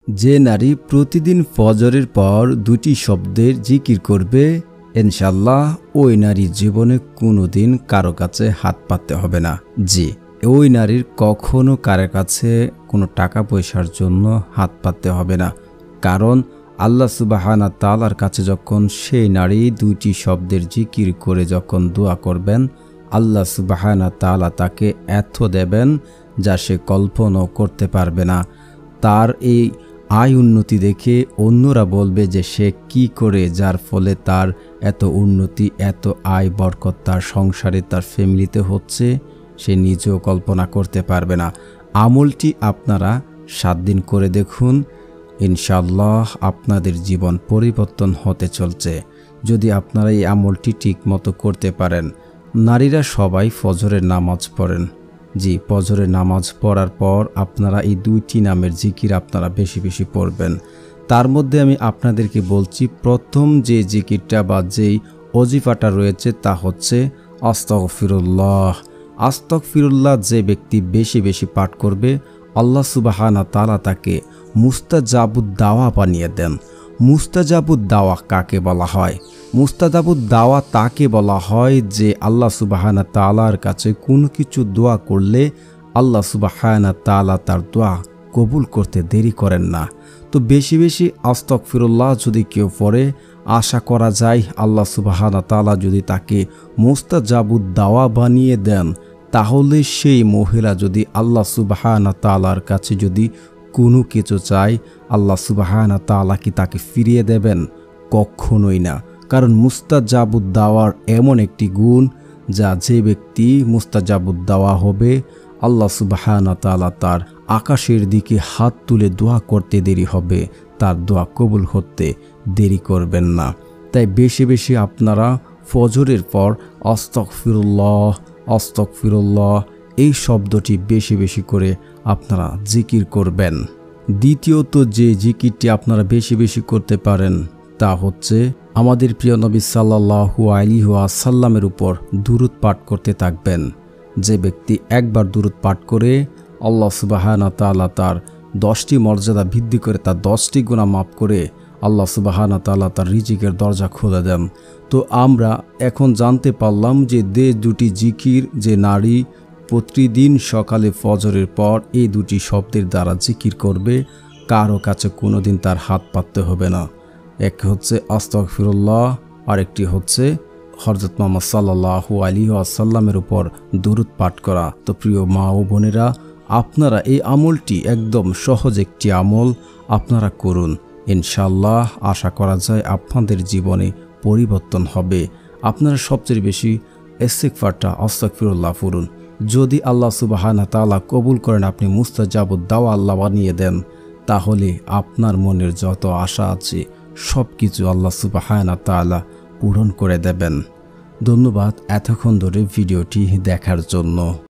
যে নারী প্রতিদিন ফজরের পর 2টি শব্দের জিকির করবে, ইনশাআল্লাহ ওই নারীর জীবনে কোনোদিন কারো কাছে হাত পাততে হবে না। জি, ওই নারীর কখনো কারো কাছে কোনো টাকা পয়সার জন্য হাত পাততে হবে না। কারণ আল্লাহ সুবহানাহু ওয়া তাআলার কাছে যখন সেই নারী 2টি শব্দের জিকির করে যখন দোয়া করবেন, আল্লাহ সুবহানাহু ওয়া তাআলা তাকে এত দেবেন যা সে কল্পনাও করতে পারবে না। তার এই আয় উন্নতি দেখে অন্যরা বলবে যে সে কি করে, যার ফলে তার এত উন্নতি, এত আয় বরকত তার সংসারে, তার ফ্যামিলিতে হচ্ছে, সে নিজেও কল্পনা করতে পারবে না। আমলটি আপনারা 7 দিন করে দেখুন, ইনশাআল্লাহ আপনাদের জীবন পরিবর্তন হতে চলছে যদি আপনারা এই আমলটি ঠিকমতো করতে পারেন। নারীরা সবাই ফজরের নামাজ পড়েন। জি, ফজরের নামাজ পড়ার পর আপনারা এই 2টি নামের জিকির আপনারা বেশি বেশি পড়বেন। তার মধ্যে আমি আপনাদেরকে বলছি, প্রথম যে জিকিরটা বা যেই ওজিফাটা রয়েছে তা হচ্ছে আস্তাগফিরুল্লাহ। আস্তাগফিরুল্লাহ যে ব্যক্তি বেশি বেশি পাঠ করবে, আল্লাহ সুবহানাহু ওয়া তাআলা তাকে মুস্তাজাবুদ দাওয়া বানিয়ে দেন। মুস্তাজাবুদ দাওয়া কাকে বলা হয়? মুস্তাজাবুদ দাওয়া তাকে বলা হয় যে আল্লাহ সুবহানাহু ওয়া তাআলার কাছে কোনো কিছু দোয়া করলে আল্লাহ সুবহানাহু ওয়া তাআলা তার দোয়া কবুল করতে দেরি করেন না। তো বেশি বেশি আস্তাগফিরুল্লাহ যদি কেউ পড়ে, আশা করা যায় আল্লাহ সুবহানাহু ওয়া তাআলা যদি তাকে মুস্তাজাবুদ দাওয়া বানিয়ে দেন, তাহলে সেই মহিলা যদি আল্লাহ সুবহানাহু ওয়া তাআলার কাছে যদি কোনো কিছু চায়, আল্লাহ সুবহানাহু ওয়া তাআলা কি তাকে ফিরিয়ে দেবেন? কখনোই না। কারণ মুস্তাজাবুদ দাওয়ার এমন একটি গুণ যা যে ব্যক্তি মুস্তাজাবুদ দাওয়া হবে, আল্লাহ সুবহানাহু ওয়া তাআলা তার আকাশের দিকে হাত তুলে দোয়া করতে দেরি হবে, তার দোয়া কবুল হতে দেরি করবেন না। তাই বেশি বেশি আপনারা ফজরের পর আস্তাগফিরুল্লাহ আস্তাগফিরুল্লাহ এই শব্দটি বেশি বেশি করে আপনারা জিকির করবেন। দ্বিতীয়ত যে জিকিরটি আপনারা বেশি বেশি করতে পারেন তা হচ্ছে আমাদের প্রিয় নবী সাল্লাল্লাহু আলাইহি ওয়াসাল্লামের উপর দুরূদ পাঠ করতে থাকবেন। যে ব্যক্তি একবার দুরূদ পাঠ করে, আল্লাহ সুবহানাহু ওয়া তাআলা তার 10টি মর্যাদা বৃদ্ধি করে, তার 10টি গুনাহ মাফ করে আল্লাহ সুবহানাহু ওয়া তাআলা তার রিজিকের দরজা খুলে দেন। তো আমরা এখন জানতে পারলাম যে 2টি জিকির যে নারী প্রতিদিন সকালে ফজরের পর এই 2টি শব্দের দ্বারা জিকির করবে, কারো কাছে কোনোদিন তার হাত পাততে হবে না। এক হচ্ছে আস্তাগফিরুল্লাহ, আরেকটি হচ্ছে হযরত মুহাম্মদ সাল্লাল্লাহু আলাইহি ওয়াসাল্লামের উপর দুরূদ পাঠ করা। তো প্রিয় মা ও বোনেরা, আপনারা এই আমলটি একদম সহজ একটি আমল, আপনারা করুন। ইনশাআল্লাহ আশা করা যায় আপনাদের জীবনে পরিবর্তন হবে। আপনারা সবচেয়ে বেশি ইস্তিগফারটা আস্তাগফিরুল্লাহ পড়ুন। যদি আল্লাহ সুবহানাহু ওয়া তাআলা কবুল করেন, আপনি মুস্তাজাবুদ দাওয়া আল্লাহ বানিয়ে দেন, তাহলে আপনার মনের যত আশা আছে সব কিছু আল্লাহ সুবহানাহু ওয়া তাআলা পূরণ করে দেবেন। ধন্যবাদ এতক্ষণ ধরে ভিডিওটি দেখার জন্য।